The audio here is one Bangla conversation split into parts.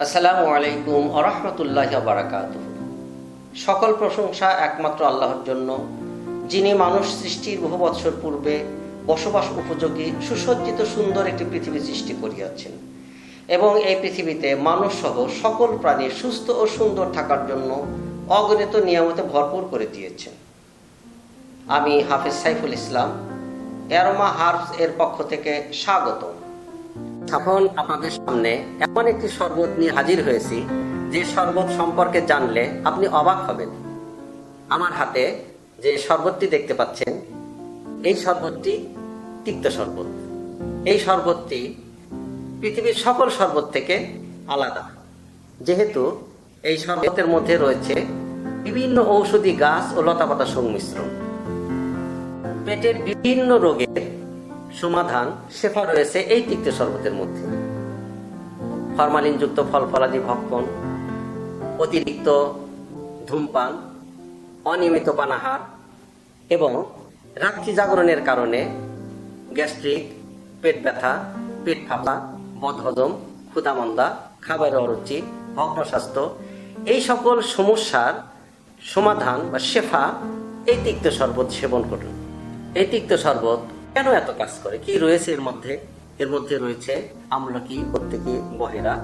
আসসালামু আলাইকুম ওয়া রাহমাতুল্লাহি ওয়া বারাকাতুহু। সকল প্রশংসা একমাত্র আল্লাহর জন্য, যিনি মানুষ সৃষ্টির বহু বৎসর পূর্বে বসবাস উপযোগী সুসজ্জিত সুন্দর একটি পৃথিবী সৃষ্টি করিয়াছেন এবং এই পৃথিবীতে মানুষ সহ সকল প্রাণী সুস্থ ও সুন্দর থাকার জন্য অগণিত নিয়ামতে ভরপুর করে দিয়েছেন। আমি হাফেজ সাইফুল ইসলাম, অ্যারোমা হার্বস এর পক্ষ থেকে স্বাগত। এখন আপনাদের সামনে এমন একটি শরবত নিয়ে হাজির হয়েছি যে শরবত সম্পর্কে জানলে আপনি অবাক হবেন। আমার হাতে যে শরবতটি দেখতে পাচ্ছেন, এই শরবতটি তিক্ত শরবত। এই শরবতটি পৃথিবীর সকল শরবত থেকে আলাদা, যেহেতু এই শরবতের মধ্যে রয়েছে বিভিন্ন ঔষধি গাছ ও লতাপাতা সংমিশ্রণ। পেটের বিভিন্ন রোগের সমাধান শেফা রয়েছে এই তিক্ত শরবতের মধ্যে। ফরমালিনযুক্ত ফল ফলাদি ভক্ষণ, অতিরিক্ত ধূমপান, অনিয়মিত পানাহার এবং রাত্রি জাগরণের কারণে গ্যাস্ট্রিক, পেট ব্যথা, পেট ফাঁপা, বদহজম, ক্ষুধামন্দা, খাবারের অরুচি, ভগ্ন স্বাস্থ্য, এই সকল সমস্যার সমাধান বা শেফা এই তিক্ত শরবত সেবন করুন। এই তিক্ত শরবত কেন এত কাজ করে, কি রয়েছে এর মধ্যে? এর মধ্যে রয়েছে আমলকি, প্রত্যেকে বহেরা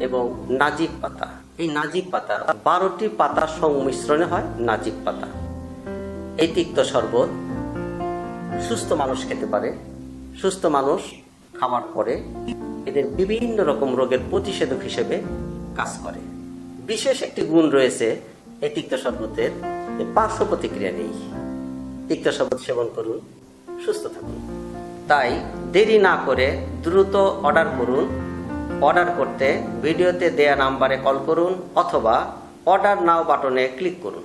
এবং নাজিব পাতা। এই নাজিব পাতা 12টি পাতার সংমিশ্রণে হয় নাজিব পাতা। এই তিক্ত শরবত সুস্থ মানুষ খেতে পারে। সুস্থ মানুষ খাওয়ার পরে এদের বিভিন্ন রকম রোগের প্রতিষেধক হিসেবে কাজ করে। বিশেষ একটি গুণ রয়েছে এই তিক্ত শরবতের, পার্শ্ব প্রতিক্রিয়া নেই। তিক্ত শরবত সেবন করুন, সুস্থ থাকুন। তাই দেরি না করে দ্রুত অর্ডার করুন। অর্ডার করতে ভিডিওতে দেয়া নাম্বারে কল করুন অথবা অর্ডার নাও বাটনে ক্লিক করুন।